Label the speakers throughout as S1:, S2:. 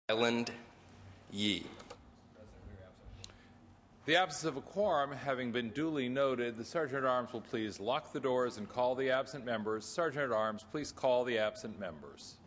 S1: Island Yee.
S2: The absence of a quorum having been duly noted, the Sergeant-at-Arms will please lock the doors and call the absent members. Sergeant-at-Arms, please call the absent members.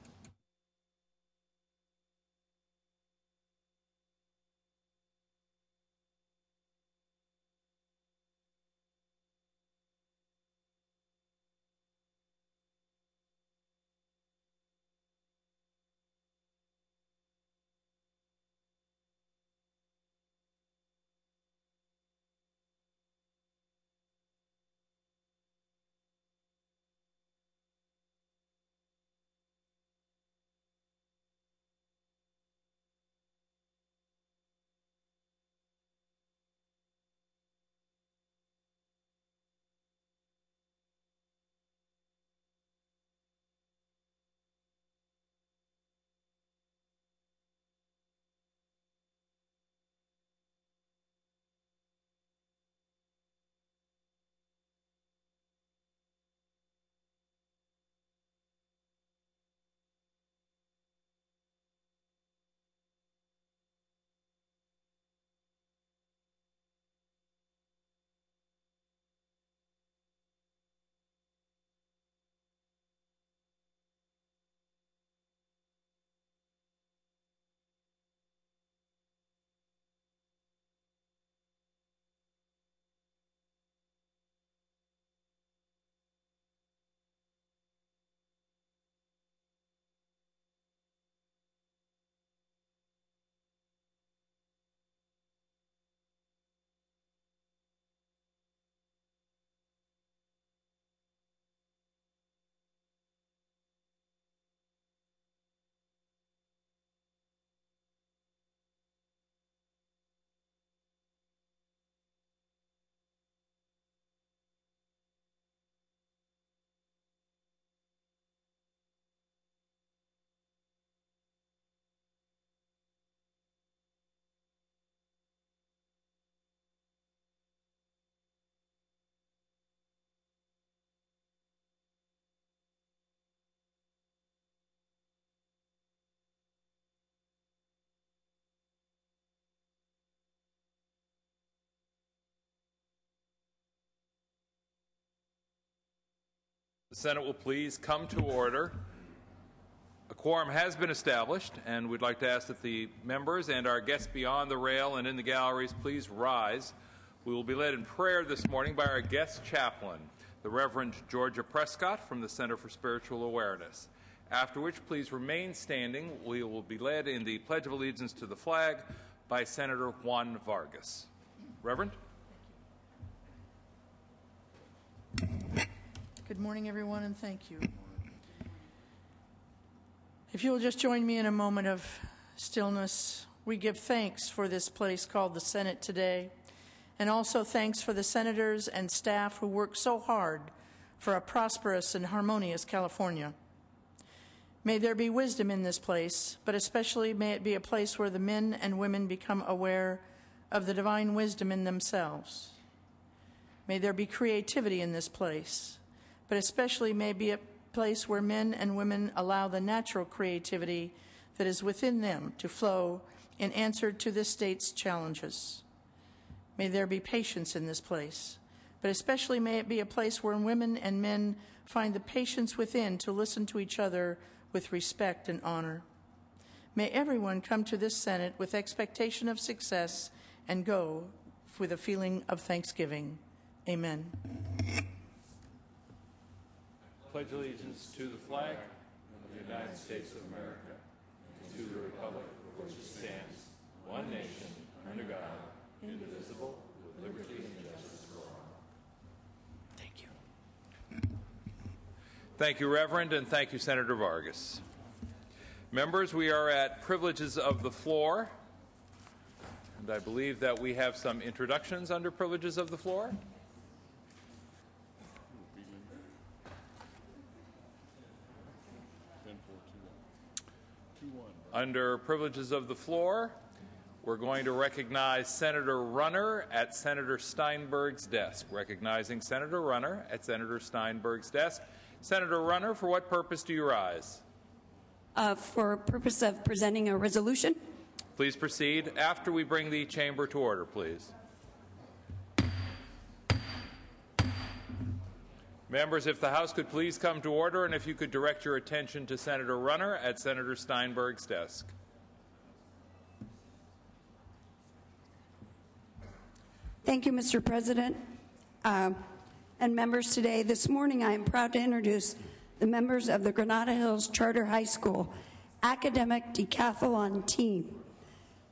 S2: The Senate will please come to order. A quorum has been established, and we'd like to ask that the members and our guests beyond the rail and in the galleries please rise. We will be led in prayer this morning by our guest chaplain, the Reverend Georgia Prescott from the Center for Spiritual Awareness. After which, please remain standing. We will be led in the Pledge of Allegiance to the flag by Senator Juan Vargas. Reverend?
S3: Good morning, everyone, and thank you. If you will just join me in a moment of stillness, we give thanks for this place called the Senate today, and also thanks for the senators and staff who work so hard for a prosperous and harmonious California. May there be wisdom in this place, but especially may it be a place where the men and women become aware of the divine wisdom in themselves. May there be creativity in this place, but especially may be a place where men and women allow the natural creativity that is within them to flow in answer to this state's challenges. May there be patience in this place, but especially may it be a place where women and men find the patience within to listen to each other with respect and honor. May everyone come to this Senate with expectation of success and go with a feeling of thanksgiving. Amen.
S2: Pledge allegiance to the flag of the United States of America, and to the republic for which it stands, one nation, under God, indivisible, with liberty and justice for all.
S3: Thank you.
S2: Thank you, Reverend, and thank you, Senator Vargas. Members, we are at Privileges of the Floor, and I believe that we have some introductions under Privileges of the Floor. Under Privileges of the Floor, we're going to recognize Senator Runner at Senator Steinberg's desk. Recognizing Senator Runner at Senator Steinberg's desk. Senator Runner, for what purpose do you rise?
S4: for purpose of presenting a resolution.
S2: Please proceed after we bring the chamber to order, please. Members, if the House could please come to order, and if you could direct your attention to Senator Runner at Senator Steinberg's desk.
S4: Thank you, Mr. President. And members, today, this morning, I am proud to introduce the members of the Granada Hills Charter High School Academic Decathlon team.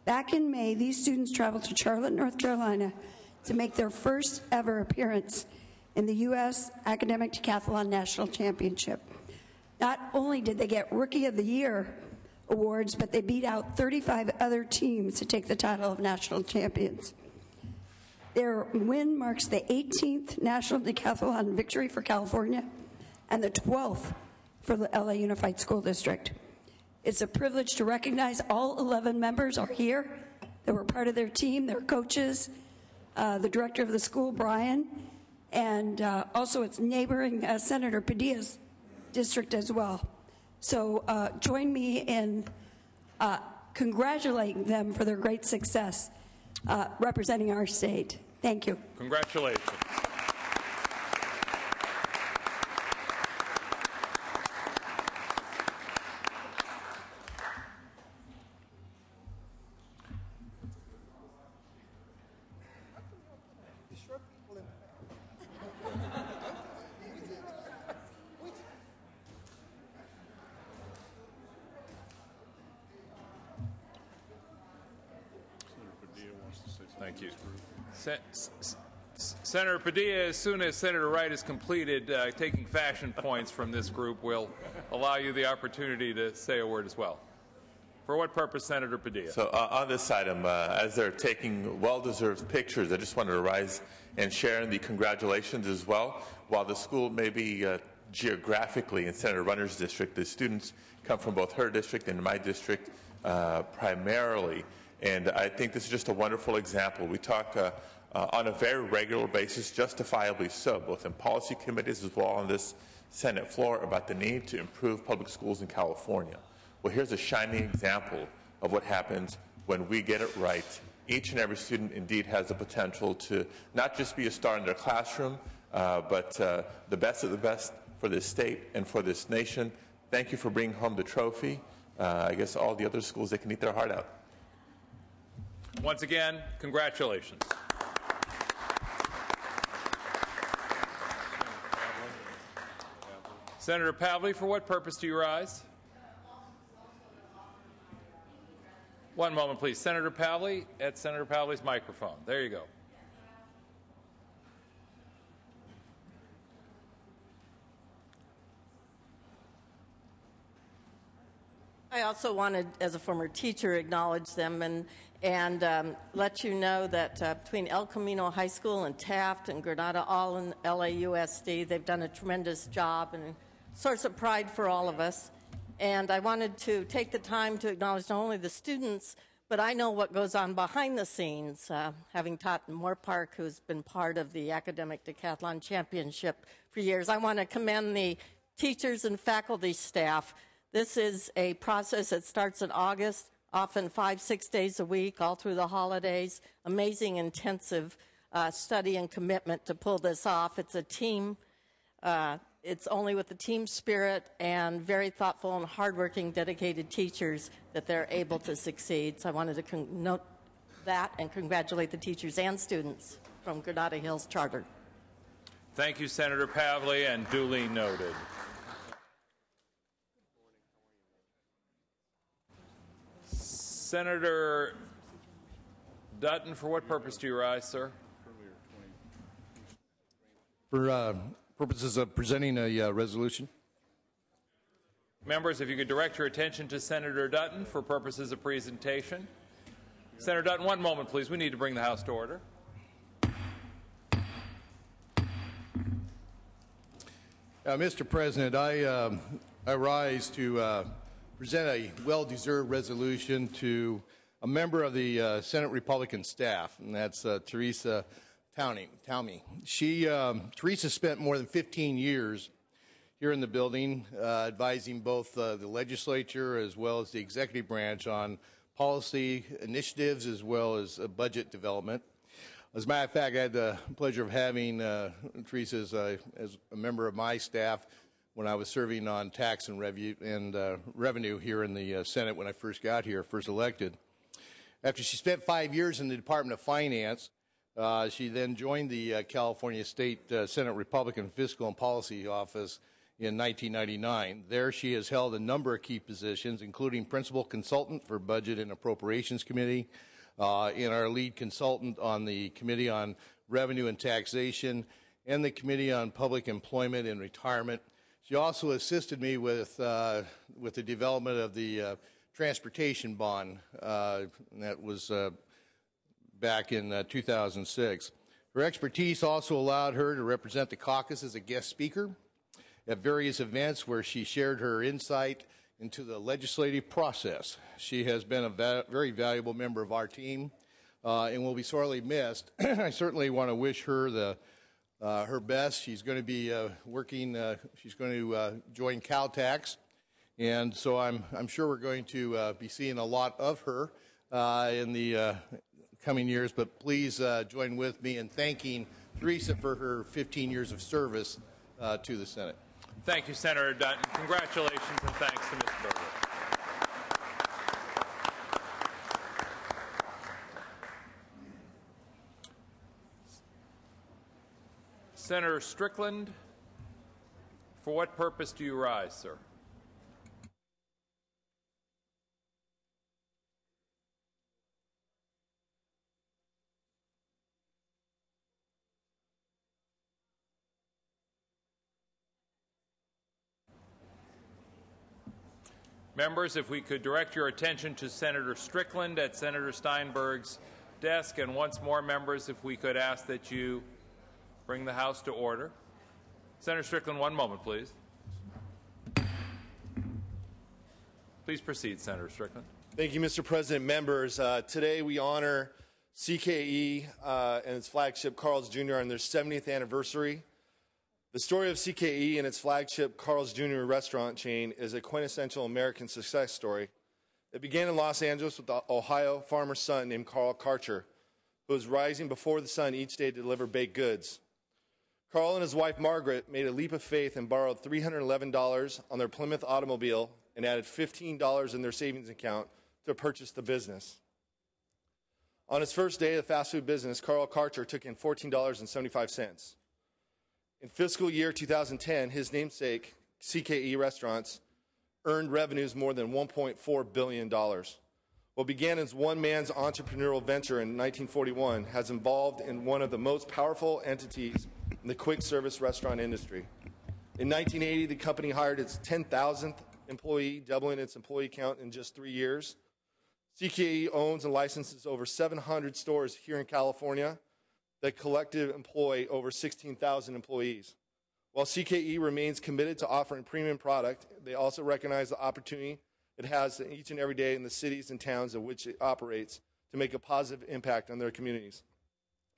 S4: Back in May, these students traveled to Charlotte, North Carolina to make their first ever appearance in the U.S. Academic Decathlon National Championship. Not only did they get Rookie of the Year awards, but they beat out 35 other teams to take the title of national champions. Their win marks the 18th National Decathlon victory for California and the 12th for the LA Unified School District. It's a privilege to recognize all 11 members are here that were part of their team, their coaches, the director of the school, Brian, and also its neighboring Senator Padilla's district as well. So join me in congratulating them for their great success representing our state. Thank you.
S2: Congratulations. Thank you. Senator Padilla, as soon as Senator Wright is completed taking fashion points from this group, will allow you the opportunity to say a word as well. For what purpose, Senator Padilla?
S5: So on this item, as they're taking well-deserved pictures, I just wanted to rise and share in the congratulations as well. While the school may be geographically in Senator Runner's district, the students come from both her district and my district primarily. And I think this is just a wonderful example. We talk on a very regular basis, justifiably so, both in policy committees as well on this Senate floor, about the need to improve public schools in California. Well, here's a shining example of what happens when we get it right. Each and every student indeed has the potential to not just be a star in their classroom, but the best of the best for this state and for this nation. Thank you for bringing home the trophy. I guess all the other schools, they can eat their heart out.
S2: Once again, congratulations. Senator Pavley, for what purpose do you rise? One moment, please. Senator Pavley, at Senator Pavley's microphone. There you go.
S6: I also wanted, as a former teacher, acknowledge them and let you know that between El Camino High School and Taft and Granada, all in LAUSD, they've done a tremendous job and a source of pride for all of us. And I wanted to take the time to acknowledge not only the students, but I know what goes on behind the scenes, having taught in Moore Park, who's been part of the Academic Decathlon Championship for years. I want to commend the teachers and faculty staff. This is a process that starts in August, often 5-6 days a week, all through the holidays. Amazing, intensive study and commitment to pull this off. It's a team. It's only with the team spirit and very thoughtful and hardworking, dedicated teachers that they're able to succeed. So I wanted to note that and congratulate the teachers and students from Granada Hills Charter.
S2: Thank you, Senator Pavley, and duly noted. Senator Dutton, for what purpose do you rise, sir?
S7: For purposes of presenting a resolution.
S2: Members, if you could direct your attention to Senator Dutton for purposes of presentation. Senator Dutton, one moment, please. We need to bring the House to order.
S7: Mr. President, I rise to present a well-deserved resolution to a member of the Senate Republican staff, and that's Teresa Towney. Teresa spent more than 15 years here in the building, advising both the legislature as well as the executive branch on policy initiatives as well as budget development. As a matter of fact, I had the pleasure of having Teresa as a member of my staff when I was serving on tax and revenue here in the Senate when I first got here, first elected. After she spent 5 years in the Department of Finance, she then joined the California State Senate Republican Fiscal and Policy Office in 1999. There she has held a number of key positions, including principal consultant for Budget and Appropriations Committee, and our lead consultant on the Committee on Revenue and Taxation, and the Committee on Public Employment and Retirement. She also assisted me with the development of the transportation bond, and that was back in 2006. Her expertise also allowed her to represent the caucus as a guest speaker at various events where she shared her insight into the legislative process. She has been a very valuable member of our team and will be sorely missed. I certainly want to wish her her best. She's going to be she's going to join Caltax, and so I'm sure we're going to be seeing a lot of her in the coming years, but please join with me in thanking Teresa for her 15 years of service to the Senate.
S2: Thank you, Senator Dutton. Congratulations and thanks to Ms. Berger. Senator Strickland, for what purpose do you rise, sir? Members, if we could direct your attention to Senator Strickland at Senator Steinberg's desk, and once more, members, if we could ask that you bring the House to order. Senator Strickland, one moment, please. Please proceed, Senator Strickland.
S8: Thank you, Mr. President. Members, today we honor CKE and its flagship Carl's Jr. on their 70th anniversary. The story of CKE and its flagship Carl's Jr. restaurant chain is a quintessential American success story. It began in Los Angeles with the Ohio farmer's son named Carl Karcher, who was rising before the sun each day to deliver baked goods. Carl and his wife Margaret made a leap of faith and borrowed $311 on their Plymouth automobile and added $15 in their savings account to purchase the business. On his first day of the fast food business, Carl Karcher took in $14.75. In fiscal year 2010, his namesake, CKE Restaurants, earned revenues more than $1.4 billion. What began as one man's entrepreneurial venture in 1941 has evolved in one of the most powerful entities in the quick service restaurant industry. In 1980, the company hired its 10,000th employee, doubling its employee count in just 3 years. CKE owns and licenses over 700 stores here in California that collectively employ over 16,000 employees. While CKE remains committed to offering premium product, they also recognize the opportunity it has each and every day in the cities and towns in which it operates to make a positive impact on their communities.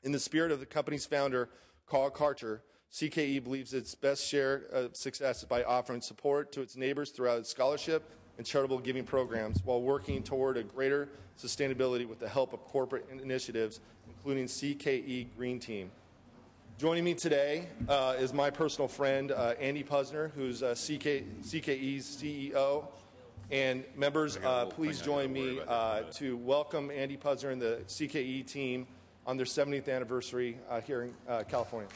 S8: In the spirit of the company's founder, Carl Karcher, CKE believes its best share of success is by offering support to its neighbors throughout its scholarship and charitable giving programs while working toward a greater sustainability with the help of corporate initiatives, including CKE Green Team. Joining me today is my personal friend, Andy Puzner, who's CKE's CEO. And members, please join me to welcome Andy Puzner and the CKE team on their 70th anniversary here in California.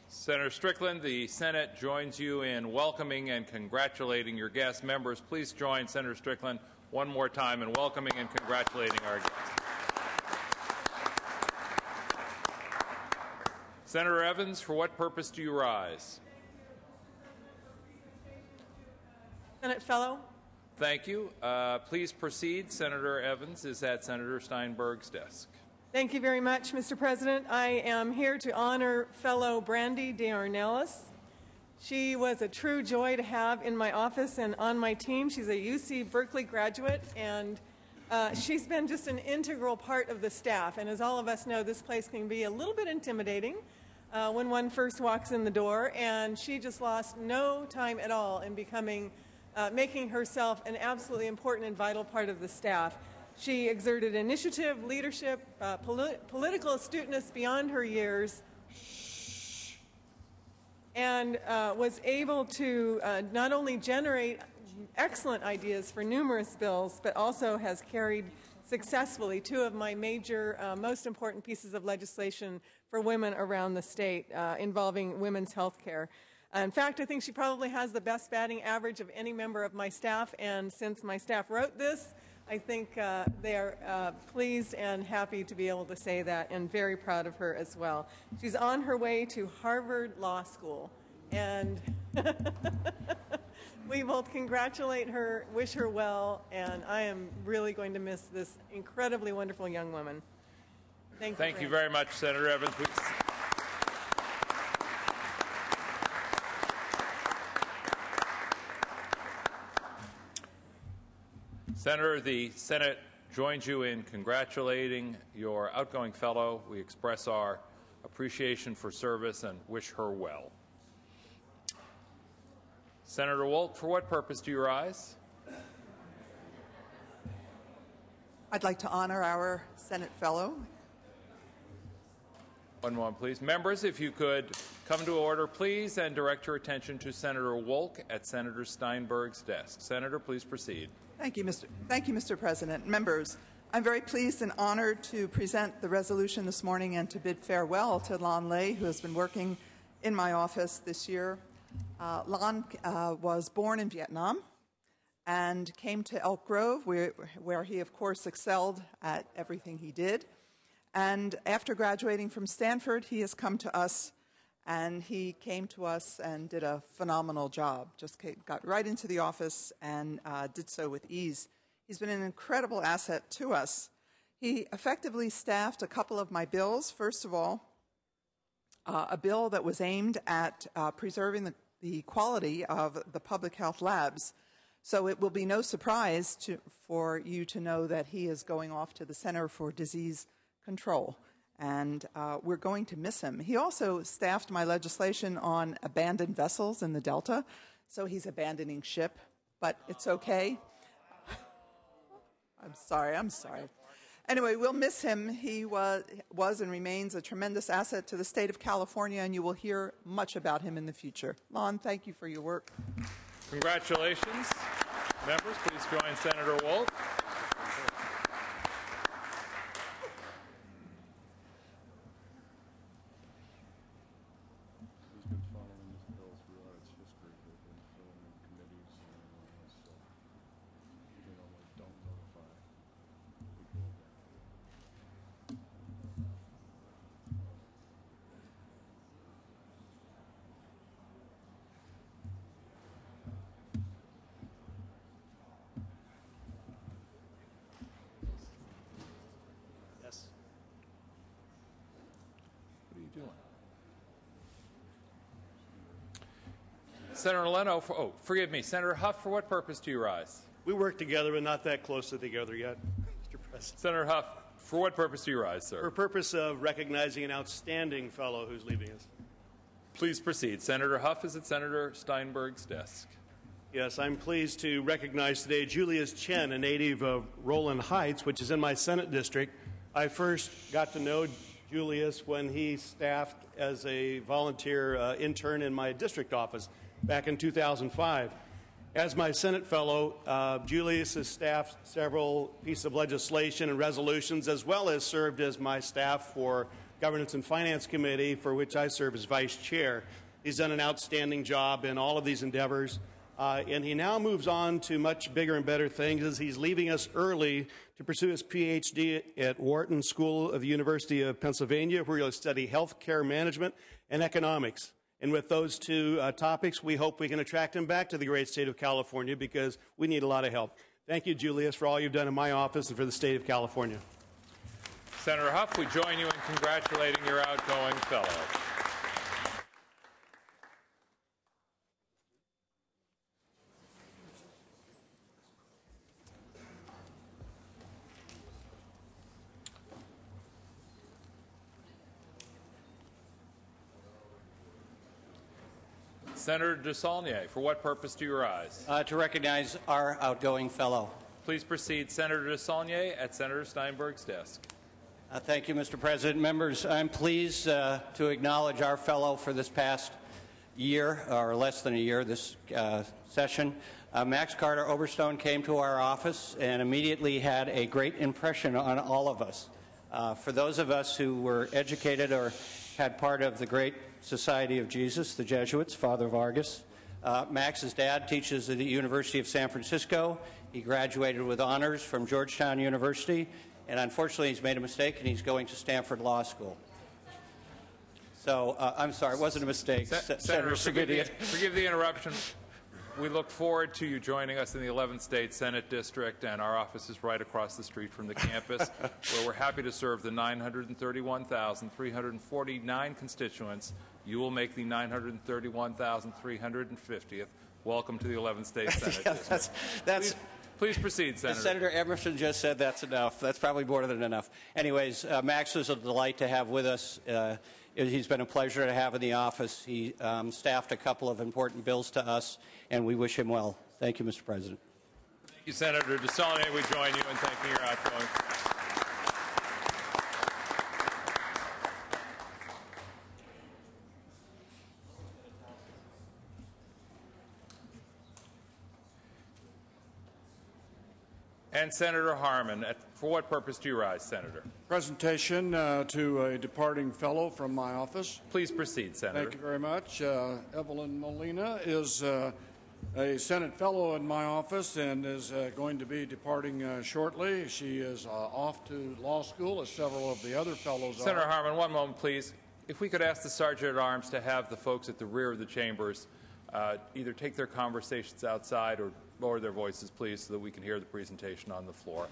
S2: Senator Strickland, the Senate joins you in welcoming and congratulating your guests. Members, please join Senator Strickland one more time in welcoming and congratulating our guests. Senator Evans, for what purpose do you rise?
S9: Senate Fellow.
S2: Thank you. Please proceed. Senator Evans is at Senator Steinberg's desk.
S9: Thank you very much, Mr. President. I am here to honor fellow Brandy DeArnellis. She was a true joy to have in my office and on my team. She's a UC Berkeley graduate, and she's been just an integral part of the staff. And as all of us know, this place can be a little bit intimidating when one first walks in the door, and she just lost no time at all in making herself an absolutely important and vital part of the staff. She exerted initiative, leadership, political astuteness beyond her years, and was able to not only generate excellent ideas for numerous bills, but also has carried successfully two of my major, most important pieces of legislation for women around the state involving women's health care. In fact, I think she probably has the best batting average of any member of my staff, and since my staff wrote this, I think they are pleased and happy to be able to say that, and very proud of her as well. She's on her way to Harvard Law School, and we will congratulate her, wish her well, and I am really going to miss this incredibly wonderful young woman.
S2: Thank you very much, Senator Evans. Senator, the Senate joins you in congratulating your outgoing fellow. We express our appreciation for service and wish her well. Senator Wolk, for what purpose do you rise?
S10: I'd like to honor our Senate fellow.
S2: One moment, please. Members, if you could come to order, please, and direct your attention to Senator Wolk at Senator Steinberg's desk. Senator, please proceed.
S10: Thank you, Mr. President. Members, I'm very pleased and honored to present the resolution this morning and to bid farewell to Lan Lei, who has been working in my office this year. Lan was born in Vietnam and came to Elk Grove, where he, of course, excelled at everything he did. And after graduating from Stanford, he has come to us, and he came to us and did a phenomenal job. Just got right into the office and did so with ease. He's been an incredible asset to us. He effectively staffed a couple of my bills. First of all, a bill that was aimed at preserving the quality of the public health labs. So it will be no surprise for you to know that he is going off to the Center for Disease Control, and we're going to miss him. He also staffed my legislation on abandoned vessels in the Delta, so he's abandoning ship, but it's okay. I'm sorry. Anyway, we'll miss him. He was and remains a tremendous asset to the state of California, and you will hear much about him in the future. Lon, thank you for your work.
S2: Congratulations. Members, please join Senator Wolk. Senator Leno, forgive me. Senator Huff, for what purpose do you rise?
S11: We work together, but not that closely together yet, Mr. President.
S2: Senator Huff, for what purpose do you rise, sir?
S11: For purpose of recognizing an outstanding fellow who's leaving us.
S2: Please proceed. Senator Huff is at Senator Steinberg's desk.
S11: Yes, I'm pleased to recognize today Julius Chen, a native of Rowland Heights, which is in my Senate district. I first got to know Julius when he staffed as a volunteer intern in my district office back in 2005. As my Senate fellow, Julius has staffed several pieces of legislation and resolutions, as well as served as my staff for Governance and Finance Committee, for which I serve as Vice Chair. He's done an outstanding job in all of these endeavors, and he now moves on to much bigger and better things as he's leaving us early to pursue his Ph.D. at Wharton School of the University of Pennsylvania, where he'll study health care management and economics. And with those two topics, we hope we can attract him back to the great state of California, because we need a lot of help. Thank you, Julius, for all you've done in my office and for the state of California.
S2: Senator Huff, we join you in congratulating your outgoing fellow. Senator DeSaulnier, for what purpose do you rise?
S12: To recognize our outgoing fellow.
S2: Please proceed, Senator DeSaulnier, at Senator Steinberg's desk.
S12: Thank you, Mr. President. Members, I'm pleased to acknowledge our fellow for this past year, or less than a year, this session. Max Carter Oberstone came to our office and immediately had a great impression on all of us. For those of us who were educated or had part of the Great Society of Jesus, the Jesuits, Father Vargas, Max's dad teaches at the University of San Francisco. He graduated with honors from Georgetown University, and unfortunately he's made a mistake and he's going to Stanford Law School. So, I'm sorry, it wasn't a mistake.
S2: Senator, forgive the interruption. We look forward to you joining us in the 11th State Senate District, and our office is right across the street from the campus, where we're happy to serve the 931,349 constituents. You will make the 931,350th. Welcome to the 11th State Senate District. Please proceed, Senator.
S12: Senator Emerson just said that's enough. That's probably more than enough. Anyways, Max is a delight to have with us. He's been a pleasure to have in the office. He staffed a couple of important bills to us, and we wish him well. Thank you, Mr. President.
S2: Thank you, Senator DeSaulnier. We join you in thanking your outgoing. And Senator Harman, for what purpose do you rise, Senator?
S13: Presentation to a departing fellow from my office.
S2: Please proceed, Senator.
S13: Thank you very much. Evelyn Molina is a Senate fellow in my office and is going to be departing shortly. She is off to law school, as several of the other fellows are.
S2: Senator Harman, one moment, please. If we could ask the Sergeant-at-Arms to have the folks at the rear of the chambers either take their conversations outside or lower their voices, please, so that we can hear the presentation on the floor.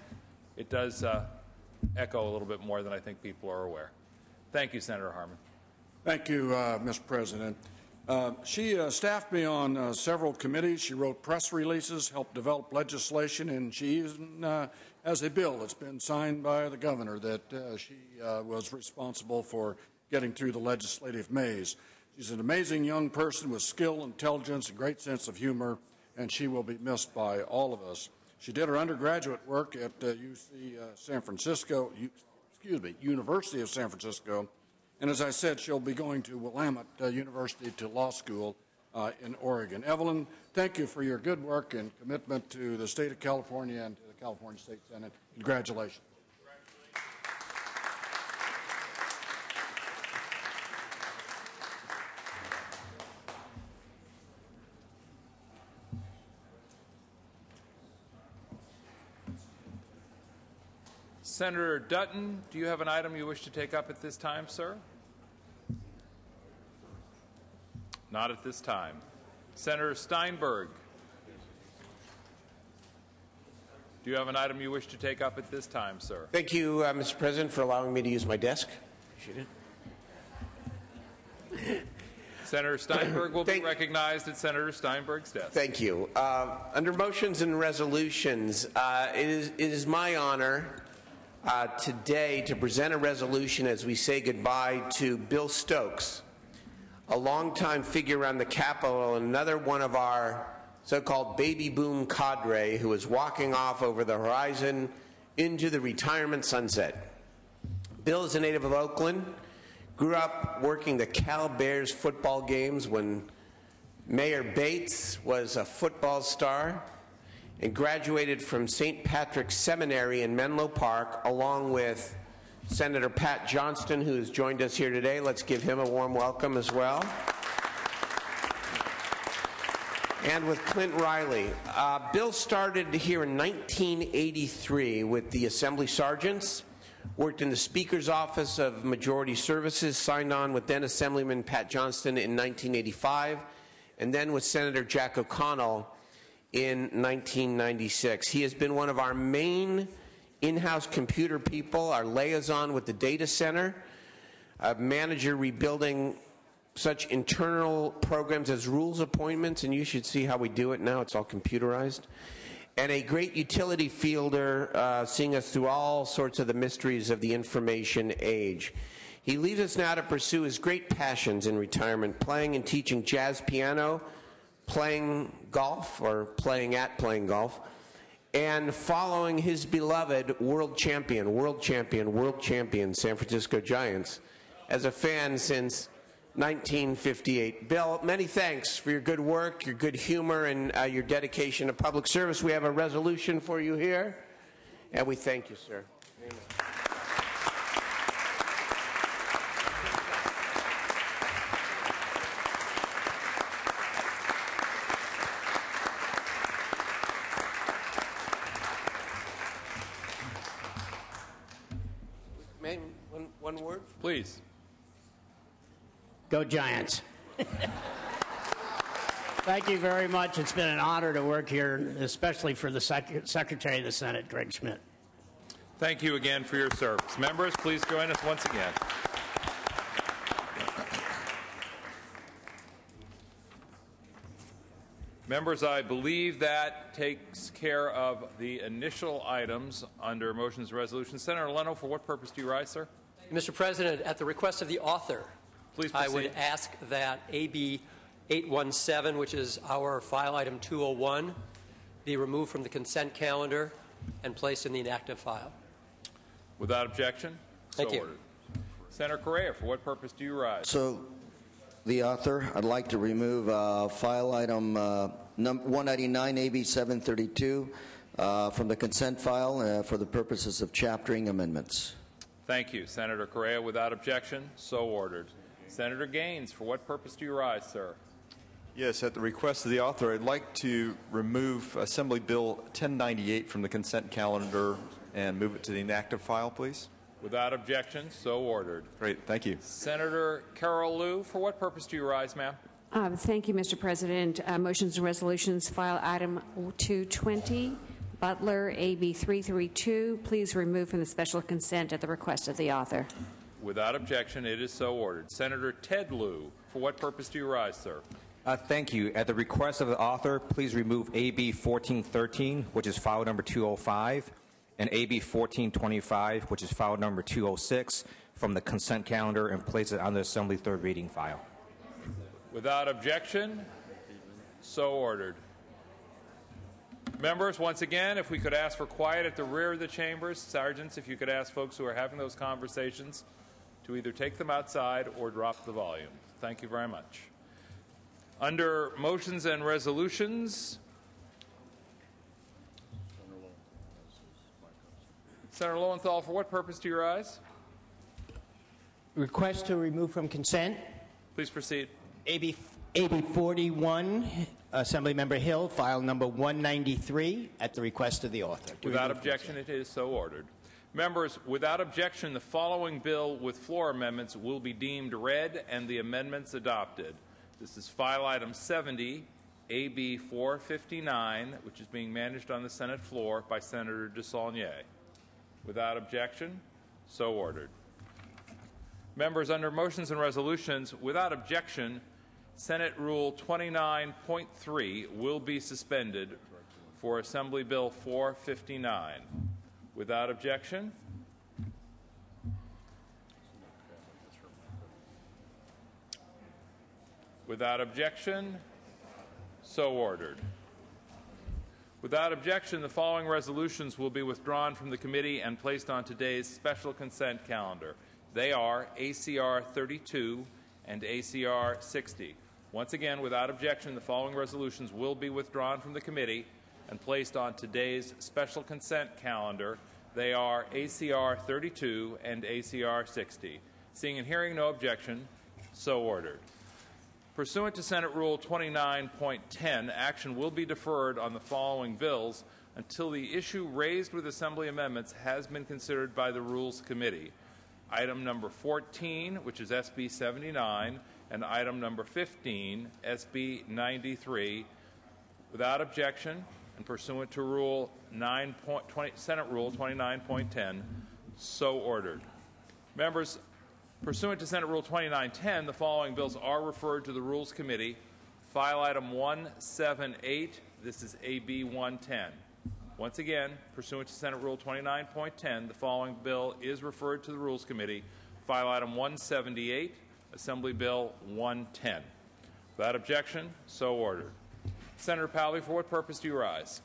S2: It does echo a little bit more than I think people are aware. Thank you, Senator Harman.
S13: Thank you, Mr. President. She staffed me on several committees. She wrote press releases, helped develop legislation, and she even has a bill that's been signed by the governor that she was responsible for getting through the legislative maze. She's an amazing young person with skill, intelligence, a great sense of humor, and she will be missed by all of us. She did her undergraduate work at University of San Francisco, and as I said, she'll be going to Willamette University to law school in Oregon. Evelyn, thank you for your good work and commitment to the state of California and to the California State Senate. Congratulations.
S2: Senator Dutton, do you have an item you wish to take up at this time, sir? Not at this time. Senator Steinberg, do you have an item you wish to take up at this time, sir?
S14: Thank you, Mr. President, for allowing me to use my desk. Appreciate it.
S2: Senator Steinberg will be recognized at Senator Steinberg's desk.
S14: Thank you. Under motions and resolutions, it is my honor today to present a resolution as we say goodbye to Bill Stokes, a longtime figure around the Capitol and another one of our so-called baby boom cadre who is walking off over the horizon into the retirement sunset. Bill is a native of Oakland, grew up working the Cal Bears football games when Mayor Bates was a football star, and graduated from St. Patrick's Seminary in Menlo Park, along with Senator Pat Johnston, who has joined us here today. Let's give him a warm welcome as well. And with Clint Riley. Bill started here in 1983 with the Assembly Sergeants, worked in the Speaker's Office of Majority Services, signed on with then Assemblyman Pat Johnston in 1985, and then with Senator Jack O'Connell in 1996. He has been one of our main in-house computer people, our liaison with the data center, a manager rebuilding such internal programs as rules appointments, and you should see how we do it now. It's all computerized. And a great utility fielder, seeing us through all sorts of the mysteries of the information age. He leaves us now to pursue his great passions in retirement, playing and teaching jazz piano, playing golf, or playing golf, and following his beloved world champion, San Francisco Giants, as a fan since 1958. Bill, many thanks for your good work, your good humor, and your dedication to public service. We have a resolution for you here, and we thank you, sir. Amen. One word?
S2: Please.
S15: Go Giants. Thank you very much. It's been an honor to work here, especially for the Secretary of the Senate, Greg Schmidt.
S2: Thank you again for your service. Members, please join us once again. Members, I believe that takes care of the initial items under motions and resolutions. Senator Leno, for what purpose do you rise, sir?
S16: Mr. President, at the request of the author,
S2: please proceed.
S16: I would ask that AB 817, which is our file item 201, be removed from the consent calendar and placed in the inactive file.
S2: Without objection,
S16: Thank you.
S2: ordered. Senator Correa, for what purpose do you rise?
S17: So, the author, I'd like to remove file item 199, AB 732, from the consent file for the purposes of chaptering amendments.
S2: Thank you, Senator Correa. Without objection, so ordered. Senator Gaines, for what purpose do you rise, sir?
S18: Yes, at the request of the author, I'd like to remove Assembly Bill 1098 from the consent calendar and move it to the inactive file, please.
S2: Without objection, so ordered.
S18: Great, thank you.
S2: Senator Carol Liu, for what purpose do you rise, ma'am?
S19: Thank you, Mr. President. Motions and resolutions, file item 220. Butler, AB 332, please remove from the special consent at the request of the author.
S2: Without objection, it is so ordered. Senator Ted Lieu, for what purpose do you rise, sir?
S20: Thank you. At the request of the author, please remove AB 1413, which is file number 205, and AB 1425, which is file number 206, from the consent calendar and place it on the Assembly third reading file.
S2: Without objection, so ordered. Members, once again, if we could ask for quiet at the rear of the chambers. Sergeants, if you could ask folks who are having those conversations to either take them outside or drop the volume. Thank you very much. Under motions and resolutions, Senator Lowenthal, for what purpose do you rise?
S15: Request to remove from consent.
S2: Please proceed.
S15: AB 41, Assemblymember Hill, file number 193, at the request of the author.
S2: Without objection, it is so ordered. Members, without objection, the following bill with floor amendments will be deemed read and the amendments adopted. This is file item 70, AB 459, which is being managed on the Senate floor by Senator DeSaulnier. Without objection, so ordered. Members, under motions and resolutions, without objection, Senate Rule 29.3 will be suspended for Assembly Bill 459. Without objection, so ordered. Without objection, the following resolutions will be withdrawn from the committee and placed on today's special consent calendar. They are ACR 32 and ACR 60. Once again, without objection, the following resolutions will be withdrawn from the committee and placed on today's special consent calendar. They are ACR 32 and ACR 60. Seeing and hearing no objection, so ordered. Pursuant to Senate Rule 29.10, action will be deferred on the following bills until the issue raised with Assembly amendments has been considered by the Rules Committee. Item number 14, which is SB 79, and item number 15, SB 93, without objection and pursuant to Rule 9.20, Senate Rule 29.10, so ordered. Members, pursuant to Senate Rule 29.10, the following bills are referred to the Rules Committee. File item 178, this is AB 110. Once again, pursuant to Senate Rule 29.10, the following bill is referred to the Rules Committee. file item 178, Assembly Bill 110. Without objection, so ordered. Senator Powley, for what purpose do you rise?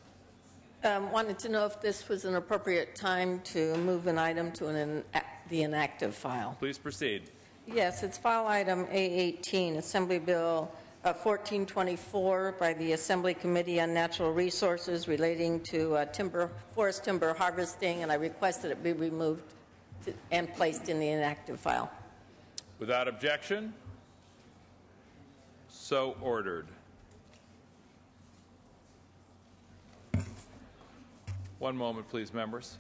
S6: Wanted to know if this was an appropriate time to move an item to the inactive file.
S2: Please proceed.
S6: Yes, it's file item A18, Assembly Bill 1424 by the Assembly Committee on Natural Resources relating to forest timber harvesting, and I request that it be removed and placed in the inactive file.
S2: Without objection, so ordered. One moment, please, members.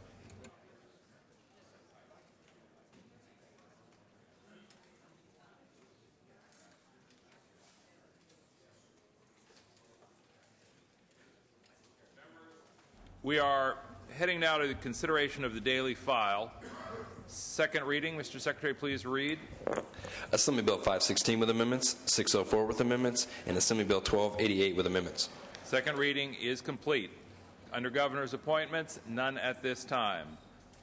S2: We are heading now to the consideration of the daily file. Second reading, Mr. Secretary, please read.
S1: Assembly Bill 516 with amendments, 604 with amendments, and Assembly Bill 1288 with amendments.
S2: Second reading is complete. Under Governor's appointments, none at this time.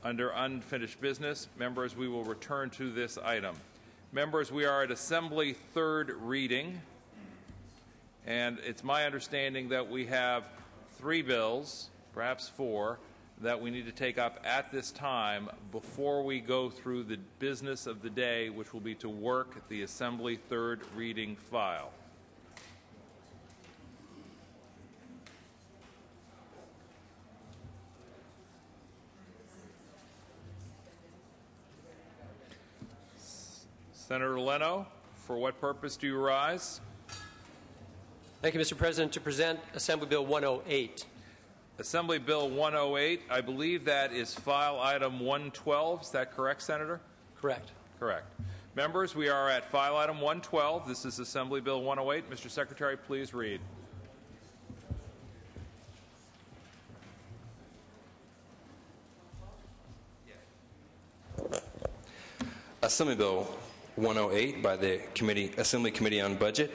S2: Under unfinished business, members, we will return to this item. Members, we are at Assembly third reading, and it's my understanding that we have 3 bills, perhaps 4, that we need to take up at this time before we go through the business of the day, which will be to work the Assembly third reading file. Senator Leno, for what purpose do you rise?
S16: Thank you, Mr. President. To present Assembly Bill 108.
S2: Assembly Bill 108, I believe that is file item 112. Is that correct, Senator?
S16: Correct.
S2: Correct. Members, we are at file item 112. This is Assembly Bill 108. Mr. Secretary, please read.
S1: Assembly Bill 108 by the Assembly Committee on Budget,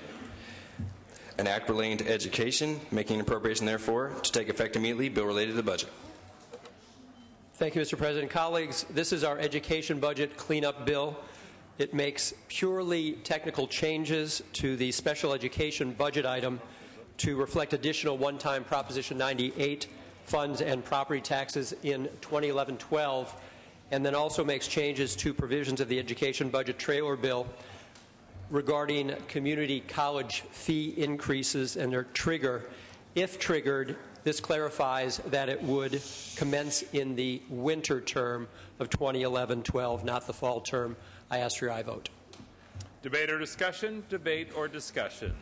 S1: an act relating to education, making an appropriation therefore to take effect immediately, bill related to the budget.
S16: Thank you, Mr. President. Colleagues, this is our education budget cleanup bill. It makes purely technical changes to the special education budget item to reflect additional one-time Proposition 98 funds and property taxes in 2011-12, and then also makes changes to provisions of the education budget trailer bill regarding community college fee increases and their trigger. If triggered, this clarifies that it would commence in the winter term of 2011-12, not the fall term. I ask for your aye vote.
S2: Debate or discussion? Debate or discussion.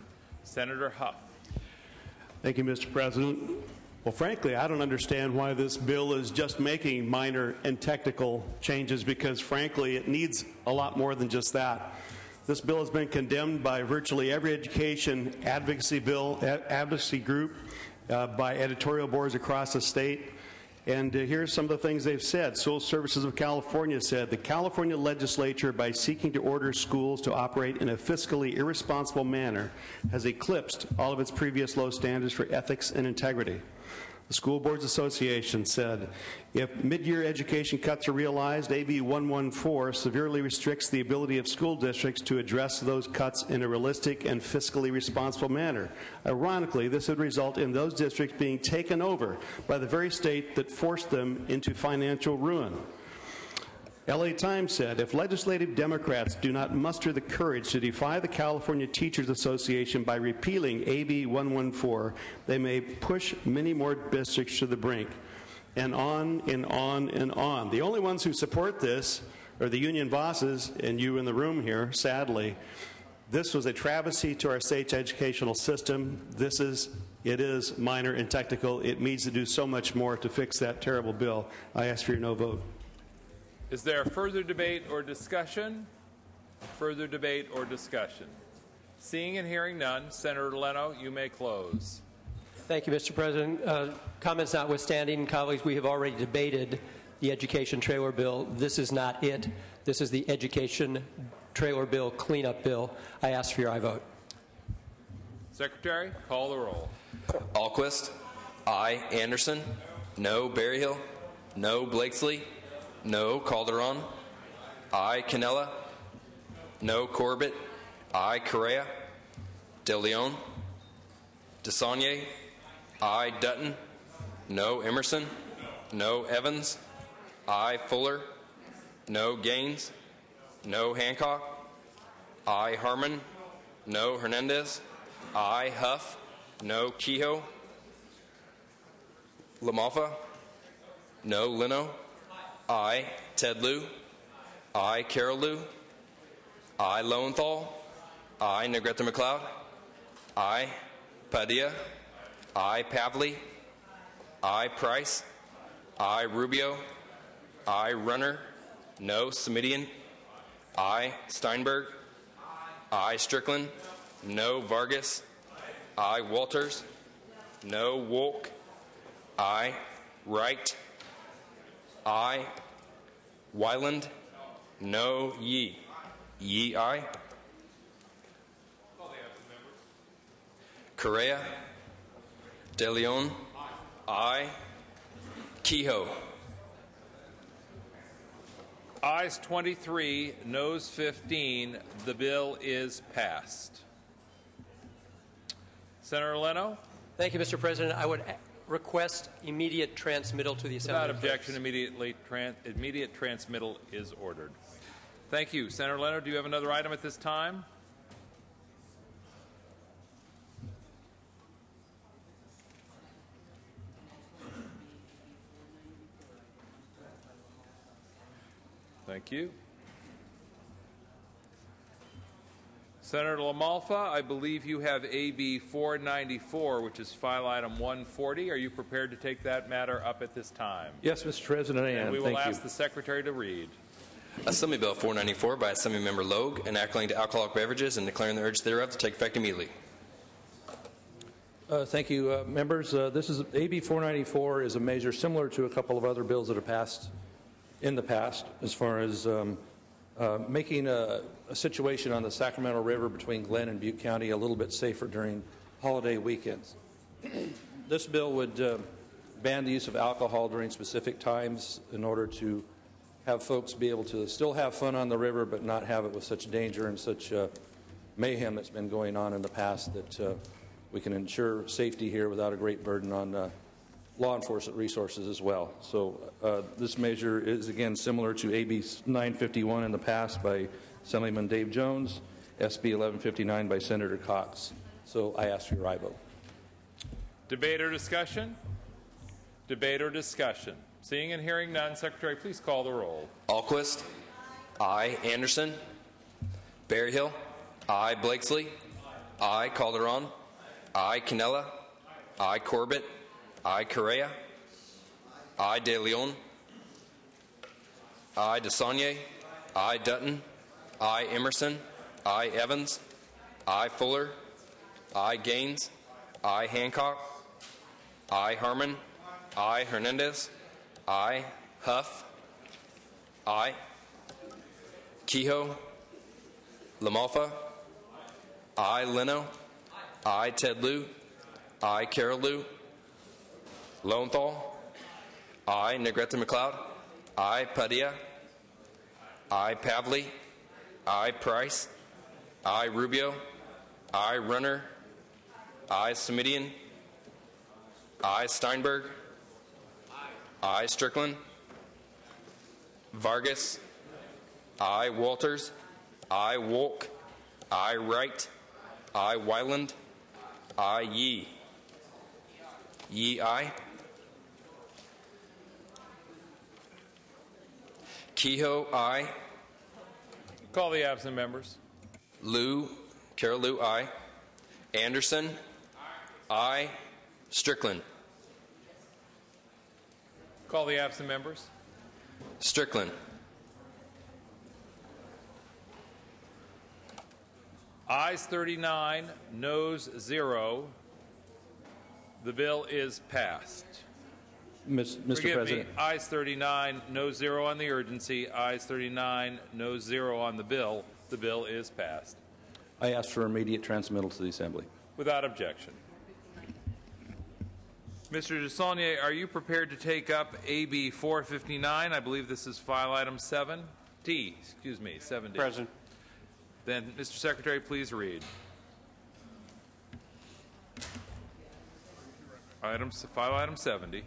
S2: Senator Huff.
S11: Thank you, Mr. President. Well, frankly, I don't understand why this bill is just making minor and technical changes, because, frankly, it needs a lot more than just that. This bill has been condemned by virtually every education advocacy group, by editorial boards across the state. And here's some of the things they've said. School Services of California said, the California legislature, by seeking to order schools to operate in a fiscally irresponsible manner, has eclipsed all of its previous low standards for ethics and integrity. The School Boards Association said, if mid-year education cuts are realized, AB 114 severely restricts the ability of school districts to address those cuts in a realistic and fiscally responsible manner. Ironically, this would result in those districts being taken over by the very state that forced them into financial ruin. LA Times said, if legislative Democrats do not muster the courage to defy the California Teachers Association by repealing AB 114, they may push many more districts to the brink. And on and on and on. The only ones who support this are the union bosses and you in the room here, sadly. This was a travesty to our state's educational system. It is minor and technical. It needs to do so much more to fix that terrible bill. I ask for your no vote.
S2: Is there further debate or discussion? Further debate or discussion? Seeing and hearing none, Senator Leno, you may close.
S16: Thank you, Mr. President. Comments notwithstanding, colleagues, we have already debated the education trailer bill. This is not it. This is the education trailer bill cleanup bill. I ask for your aye vote.
S2: Secretary, call the roll.
S1: Alquist. Aye. Anderson. No. Berryhill. No. Blakesley. No. Calderon. I. Canella. No. Corbett. I. Correa. De Leon. DeSaulnier. I. Dutton. No. Emerson. No. Evans. I. Fuller. No. Gaines. No. Hancock. I. Harmon. No. Hernandez. I. Huff. No. Kehoe. LaMalfa. No. Leno. I. Ted Lieu. I. Carol Lieu. I. Lowenthal. I. Negrete McLeod. I. Padilla. I. Pavley. I. Price. I. Rubio. I. Runner. No. Semidian. I. Steinberg. I. Strickland. No. Vargas. I. Walters. No. Wolk. I. Wright. I. Wyland. No. Yee. Yee, aye. Correa. De Leon. Aye. Kehoe.
S2: Ayes 23, noes 15. The bill is passed. Senator Leno?
S16: Thank you, Mr. President. I would request immediate transmittal to the Assembly.
S2: Without objection, immediate transmittal is ordered. Thank you. Senator Leno, do you have another item at this time? Thank you. Senator LaMalfa, I believe you have AB 494, which is file item 140. Are you prepared to take that matter up at this time?
S21: Yes, Mr. President, I am.
S2: And we will ask the Secretary to read.
S1: Assembly Bill 494 by Assemblymember Logue, enacting to alcoholic beverages and declaring the urge thereof to take effect immediately.
S21: Thank you, members. This is AB 494 is a measure similar to a couple of other bills that have passed in the past, as far as making a situation on the Sacramento River between Glenn and Butte County a little bit safer during holiday weekends. This bill would ban the use of alcohol during specific times in order to have folks be able to still have fun on the river but not have it with such danger and such mayhem that's been going on in the past, that we can ensure safety here without a great burden on law enforcement resources as well. So this measure is, again, similar to AB 951 in the past by Assemblyman Dave Jones, SB 1159 by Senator Cox. So I ask for your aye vote.
S2: Debate or discussion? Debate or discussion? Seeing and hearing none, Secretary, please call the roll.
S1: Alquist. Aye. Anderson. Berryhill. Aye. Blakesley. Aye. Calderon. Aye. Canella. Aye. Corbett. I. Correa. I. De Leon. I. DeSaulnier. I. Dutton. I. Emerson. I. Evans. I. Fuller. I. Gaines. I. Hancock. I. Harmon. I. Hernandez. I. Huff. I. Kehoe. LaMalfa. I. Leno. I. Ted Lieu. I. Carol Lieu. Lowenthal. I. Negrete McLeod. I. Padilla. I. Pavley. I. Price. I. Rubio. I. Runner. I. Semidian. I. Steinberg. I. Strickland. Vargas. I. Walters. I. Wolk. I. Wright. I. Wyland. I. Yee. Yee, aye. Kehoe, aye.
S2: Call the absent members.
S1: Lieu, Carol Lieu, aye. Anderson, aye. Strickland.
S2: Call the absent members.
S1: Strickland.
S2: Ayes 39, noes 0. The bill is passed.
S21: Mr.
S2: Forgive
S21: President.
S2: me, ayes 39, no 0 on the urgency. Ayes 39, no 0 on the bill. The bill is passed.
S21: I ask for immediate transmittal to the Assembly.
S2: Without objection. Mr. DeSaulnier, are you prepared to take up AB 459? I believe this is file item 7. 70.
S12: President.
S2: Then, Mr. Secretary, please read. File item 70.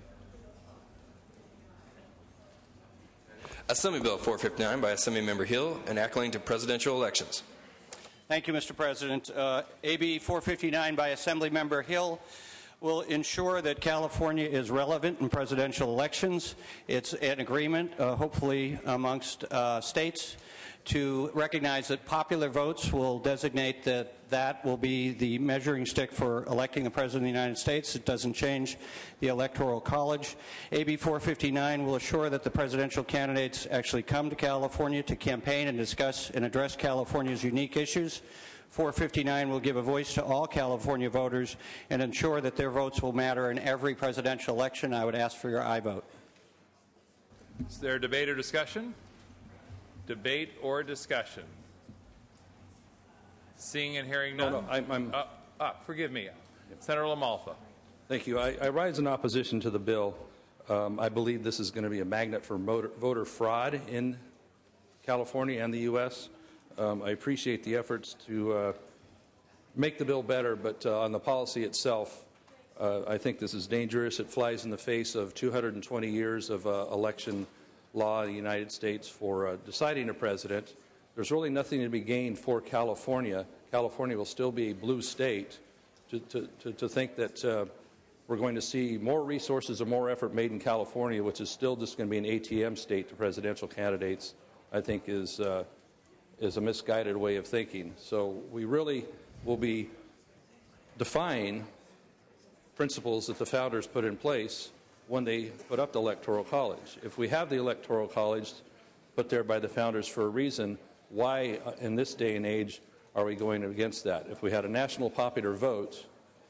S1: Assembly Bill 459 by Assemblymember Hill, an act relating to presidential elections.
S12: Thank you, Mr. President. AB 459 by Assemblymember Hill will ensure that California is relevant in presidential elections. It's an agreement, hopefully amongst states, to recognize that popular votes will designate that will be the measuring stick for electing a president of the United States. It doesn't change the Electoral College. AB 459 will assure that the presidential candidates actually come to California to campaign and discuss and address California's unique issues. 459 will give a voice to all California voters and ensure that their votes will matter in every presidential election. I would ask for your aye vote.
S2: Is there debate or discussion? Debate or discussion? Seeing and hearing none? Forgive me. Senator LaMalfa.
S21: Thank you. I rise in opposition to the bill. I believe this is going to be a magnet for voter fraud in California and the U.S. I appreciate the efforts to make the bill better, but on the policy itself, I think this is dangerous. It flies in the face of 220 years of election law in the United States for deciding a president. There's really nothing to be gained for California. California will still be a blue state. To think that we're going to see more resources or more effort made in California, which is still just going to be an ATM state to presidential candidates, I think is a misguided way of thinking. So we really will be defying principles that the founders put in place when they put up the Electoral College. If we have the Electoral College put there by the founders for a reason, why in this day and age are we going against that? If we had a national popular vote,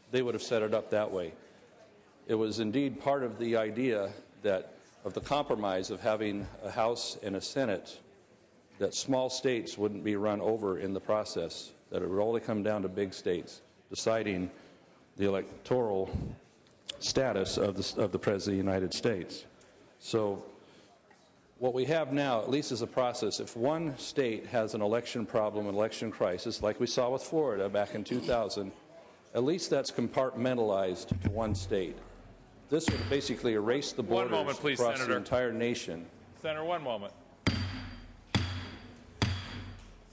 S21: they would have set it up that way. It was indeed part of the idea that of the compromise of having a House and a Senate, that small states wouldn't be run over in the process, that it would only come down to big states deciding the electoral status of the President of the United States. So what we have now, at least as a process, if one state has an election problem, an election crisis, like we saw with Florida back in 2000, at least that's compartmentalized to one state. This would basically erase the borders across the entire nation.
S2: Senator, one moment.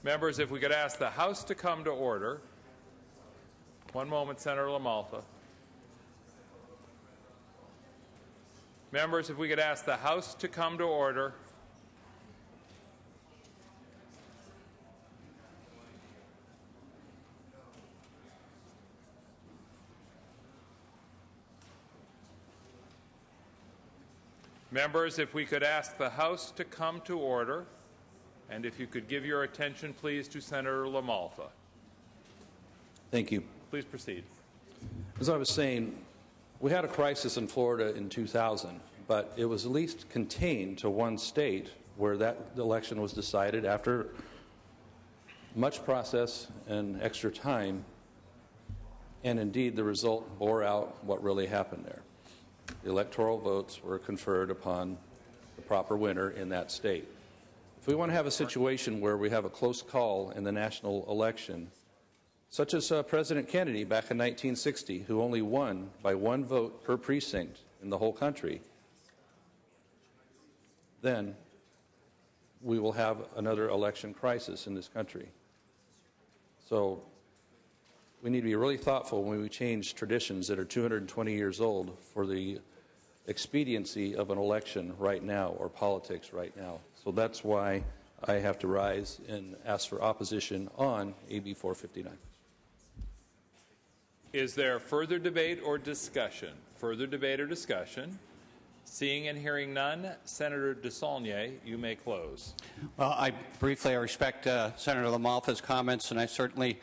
S2: Members, if we could ask the House to come to order. One moment, Senator LaMalfa. Members, if we could ask the House to come to order. Members, if we could ask the House to come to order, and if you could give your attention, please, to Senator LaMalfa.
S21: Thank you.
S2: Please proceed.
S21: As I was saying, we had a crisis in Florida in 2000, but it was at least contained to one state where that election was decided after much process and extra time, and indeed the result bore out what really happened there. The electoral votes were conferred upon the proper winner in that state. If we want to have a situation where we have a close call in the national election, such as President Kennedy back in 1960, who only won by one vote per precinct in the whole country, then we will have another election crisis in this country. So we need to be really thoughtful when we change traditions that are 220 years old for the expediency of an election right now or politics right now. So that's why I have to rise and ask for opposition on AB 459.
S2: Is there further debate or discussion? Further debate or discussion? Seeing and hearing none, Senator DeSaulnier, you may close.
S12: Well, I respect Senator LaMalfa's comments, and I certainly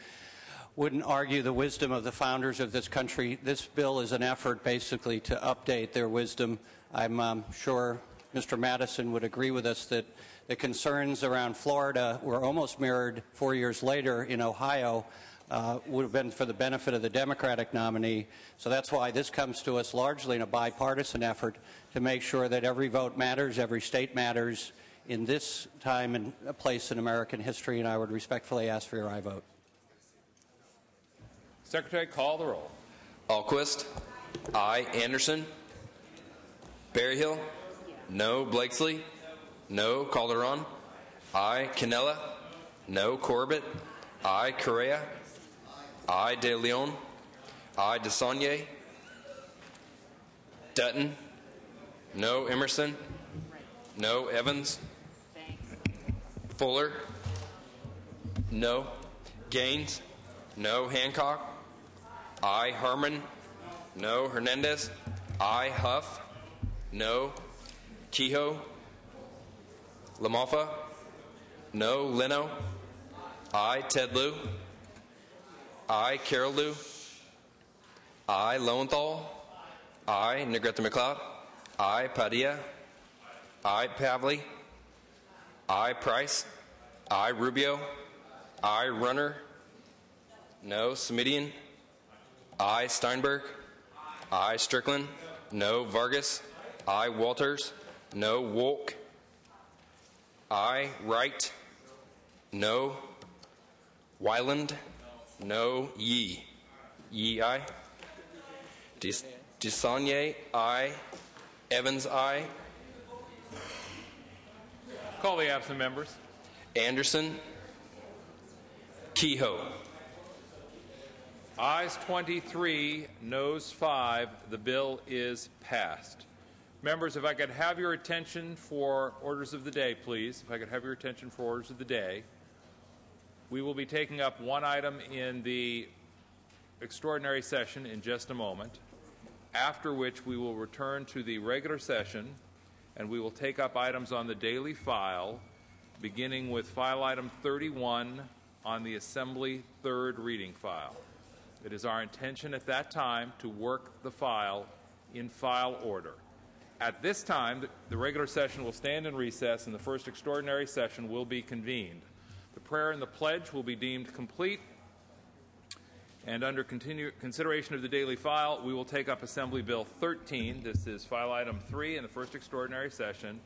S12: wouldn't argue the wisdom of the founders of this country. This bill is an effort basically to update their wisdom. I'm sure Mr. Madison would agree with us that the concerns around Florida were almost mirrored 4 years later in Ohio, would have been for the benefit of the Democratic nominee. So that's why this comes to us largely in a bipartisan effort to make sure that every vote matters, every state matters, in this time and place in American history, and I would respectfully ask for your aye vote.
S2: Secretary, call the roll.
S1: Alquist. Aye. Anderson. Berryhill. No. Blakesley. No. Calderon. Aye. Canella. No. Corbett. Aye. Correa. Aye. De Leon. Aye. DeSaulnier. Dutton. No. Emerson. No. Evans. Fuller. No. Gaines. No. Hancock. Aye. Harmon. No. Hernandez. Aye. Huff. No. Kehoe. Lamalfa. No. Leno. Aye. Ted Lieu. Aye. Carol Lieu. Aye. Lowenthal. Aye. Negrete McLeod. Aye. Padilla. Aye. Pavley. Aye. Price. Aye. Rubio. Aye. Runner. No. Smidian. Aye. Steinberg. Aye. Strickland. No. Vargas. Aye. Walters. No. Wolk. Aye. Wright. No. Wyland. No. Yee. Yee, aye. DeSaulnier, aye. Evans, aye.
S2: Call the absent members.
S1: Anderson. Kehoe.
S2: Ayes 23, noes 5. The bill is passed. Members, if I could have your attention for orders of the day, please. If I could have your attention for orders of the day. We will be taking up one item in the extraordinary session in just a moment, after which we will return to the regular session and we will take up items on the daily file, beginning with file item 31 on the Assembly third reading file. It is our intention at that time to work the file in file order. At this time, the regular session will stand in recess and the first extraordinary session will be convened. The prayer and the pledge will be deemed complete, and under consideration of the daily file, we will take up Assembly Bill 13. This is file item 3 in the first extraordinary session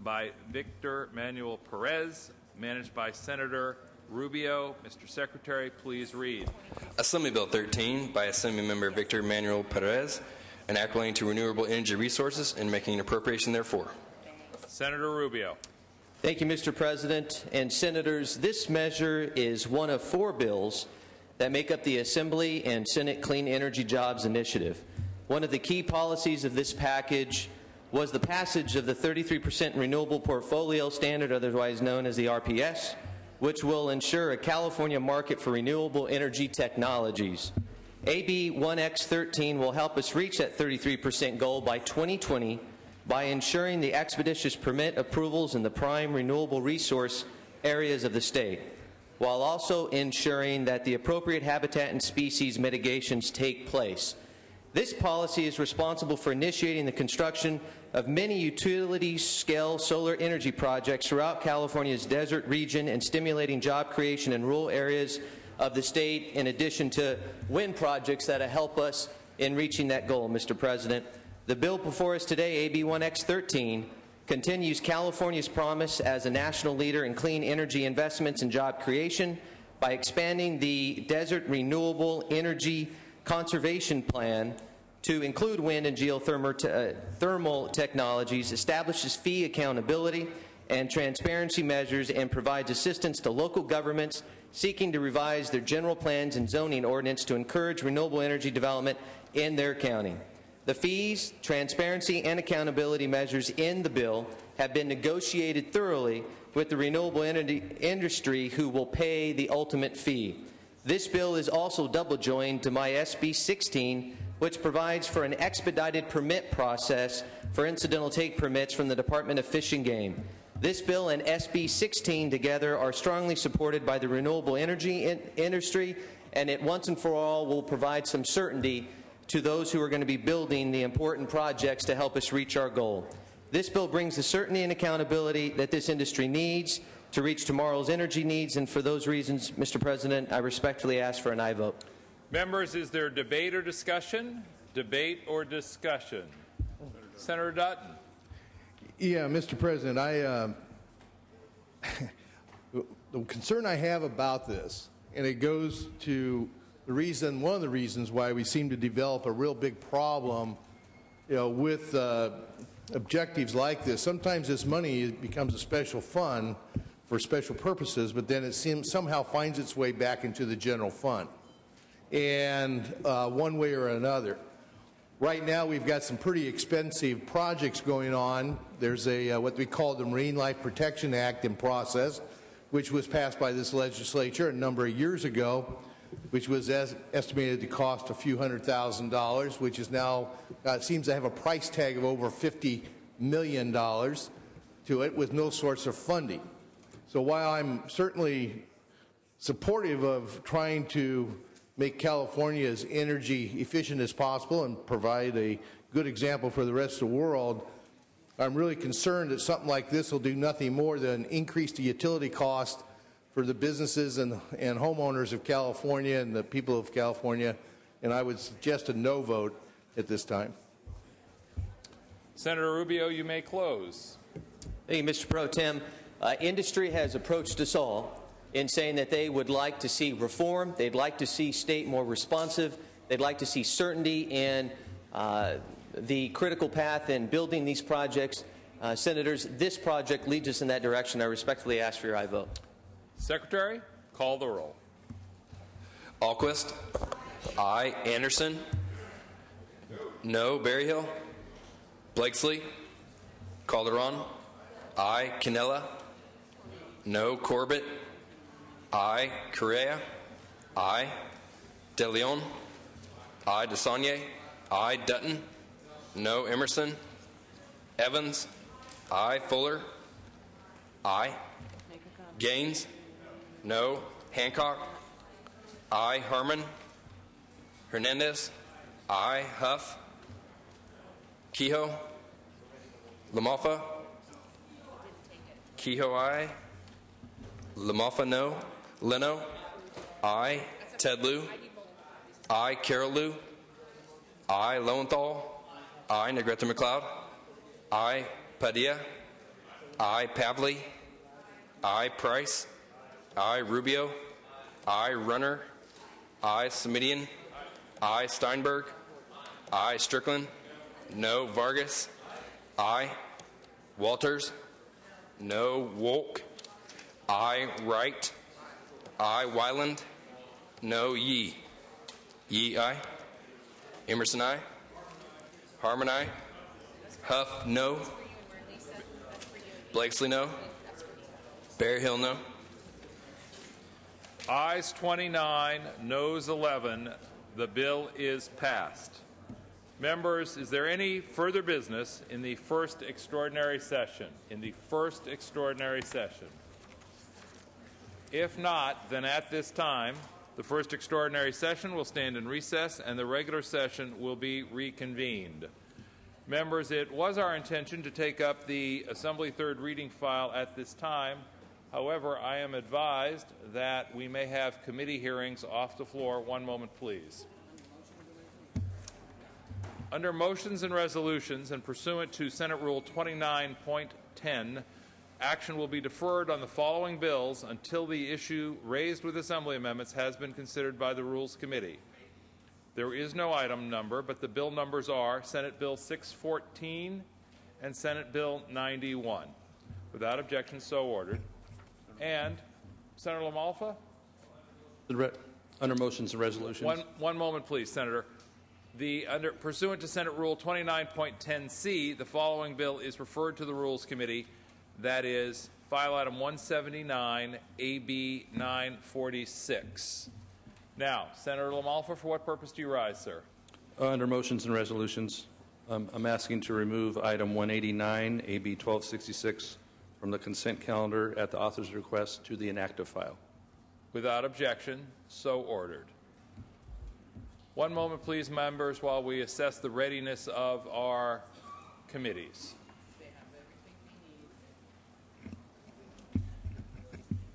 S2: by Victor Manuel Perez, managed by Senator Rubio. Mr. Secretary, please read.
S1: Assembly Bill 13 by Assembly Member Victor Manuel Perez, an act relating to renewable energy resources and making an appropriation therefore.
S2: Senator Rubio.
S3: Thank you, Mr. President. And Senators, this measure is one of 4 bills that make up the Assembly and Senate Clean Energy Jobs Initiative. One of the key policies of this package was the passage of the 33% Renewable Portfolio Standard, otherwise known as the RPS, which will ensure a California market for renewable energy technologies. AB 1X13 will help us reach that 33% goal by 2020 by ensuring the expeditious permit approvals in the prime renewable resource areas of the state, while also ensuring that the appropriate habitat and species mitigations take place. This policy is responsible for initiating the construction of many utility-scale solar energy projects throughout California's desert region and stimulating job creation in rural areas of the state, in addition to wind projects that help us in reaching that goal, Mr. President. The bill before us today, AB 1X13, continues California's promise as a national leader in clean energy investments and job creation by expanding the Desert Renewable Energy Conservation Plan to include wind and geothermal technologies, establishes fee accountability and transparency measures, and provides assistance to local governments seeking to revise their general plans and zoning ordinance to encourage renewable energy development in their county. The fees, transparency, and accountability measures in the bill have been negotiated thoroughly with the renewable energy industry, who will pay the ultimate fee. This bill is also double joined to my SB 16, which provides for an expedited permit process for incidental take permits from the Department of Fish and Game. This bill and SB 16 together are strongly supported by the renewable energy industry, and it once and for all will provide some certainty to those who are going to be building the important projects to help us reach our goal. This bill brings the certainty and accountability that this industry needs to reach tomorrow's energy needs, and for those reasons, Mr. President, I respectfully ask for an aye vote.
S2: Members, is there debate or discussion? Debate or discussion? Senator Dutton.
S7: Yeah, Mr. President, I the concern I have about this, and it goes to one of the reasons why we seem to develop a real big problem, with objectives like this. Sometimes this money becomes a special fund for special purposes, but then it somehow finds its way back into the general fund, and one way or another. Right now, we've got some pretty expensive projects going on. There's what we call the Marine Life Protection Act in process, which was passed by this legislature a number of years ago, which was estimated to cost a few $100,000, which is now seems to have a price tag of over $50 million to it with no source of funding. So while I'm certainly supportive of trying to make California as energy efficient as possible and provide a good example for the rest of the world, I'm really concerned that something like this will do nothing more than increase the utility cost for the businesses and homeowners of California and the people of California, and I would suggest a no vote at this time.
S2: Senator Rubio, you may close.
S3: Thank you, Mr. Pro Tem. Industry has approached us all in saying that they would like to see reform, they'd like to see state more responsive, they'd like to see certainty in the critical path in building these projects. Senators, this project leads us in that direction. I respectfully ask for your aye vote.
S2: Secretary, call the roll.
S1: Alquist. Aye. Anderson. No. Berryhill. Blakesley. Calderon. Aye. Canella. No. Corbett. Aye. Correa. Aye. De Leon. Aye. DeSaulnier. Aye. Dutton. No. Emerson. Evans. Aye. Fuller. Aye. Gaines. No. Hancock. Aye. Harmon. Hernandez. Aye. Huff. Kehoe. Lamalfa. Kehoe, aye. Lamalfa, no. Leno. Aye. Ted Lieu. Aye. Carol Lieu. Aye. Lowenthal. Aye. Negrete McLeod. Aye. Padilla. Aye. Pavley. Aye. Price. Aye. Rubio. Aye. Runner. Aye. Semidian. Aye. Steinberg. Aye. Strickland. No. Vargas. Aye. Walters. No. Wolk. Aye. Wright. Aye. Wyland. No. Yee. Yee, aye. Emerson, aye. Harmon, aye. Huff, no. Blakesley, no. Berryhill, no.
S2: Ayes 29, noes 11. The bill is passed. Members, is there any further business in the first extraordinary session? If not, then at this time, the first extraordinary session will stand in recess and the regular session will be reconvened. Members, it was our intention to take up the Assembly third reading file at this time. However, I am advised that we may have committee hearings off the floor. One moment, please. Under motions and resolutions and pursuant to Senate Rule 29.10, action will be deferred on the following bills until the issue raised with Assembly amendments has been considered by the Rules Committee. There is no item number, but the bill numbers are Senate Bill 614 and Senate Bill 91. Without objection, so ordered. And Senator Lamalfa?
S21: Under motions and resolutions.
S2: One moment, please, Senator. Pursuant to Senate Rule 29.10c, the following bill is referred to the Rules Committee. That is file item 179, AB 946. Now, Senator Lamalfa, for what purpose do you rise, sir?
S21: Under motions and resolutions, I'm asking to remove item 189, AB 1266, from the consent calendar at the author's request to the inactive file.
S2: Without objection, so ordered. One moment, please, members, while we assess the readiness of our committees.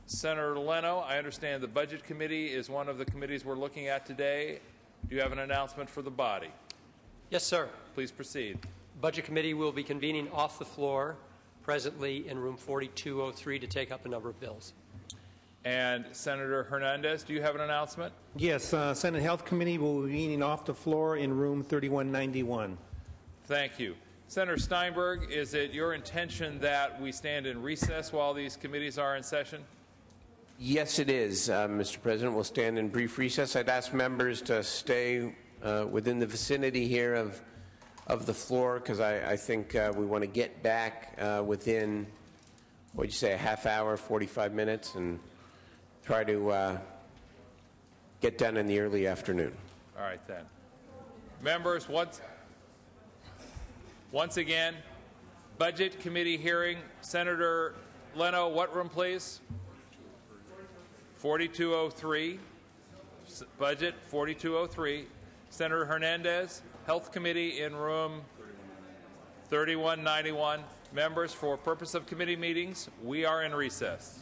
S2: Senator Leno, I understand the Budget Committee is one of the committees we're looking at today. Do you have an announcement for the body?
S16: Yes, sir.
S2: Please proceed.
S16: Budget Committee will be convening off the floor presently in room 4203 to take up a number of bills.
S2: And Senator Hernandez, do you have an announcement?
S4: Yes, Senate Health Committee will be meeting off the floor in room 3191.
S2: Thank you. Senator Steinberg, is it your intention that we stand in recess while these committees are in session?
S14: Yes, it is, Mr. President. We'll stand in brief recess. I'd ask members to stay within the vicinity here of the floor, because I think we want to get back within, what'd you say, a half hour, 45 minutes, and try to get done in the early afternoon.
S2: All right, then. Members, once again, Budget Committee hearing. Senator Leno, what room, please? 4203. Budget, 4203. Senator Hernandez, Health Committee in room 3191. Members, for purpose of committee meetings, we are in recess.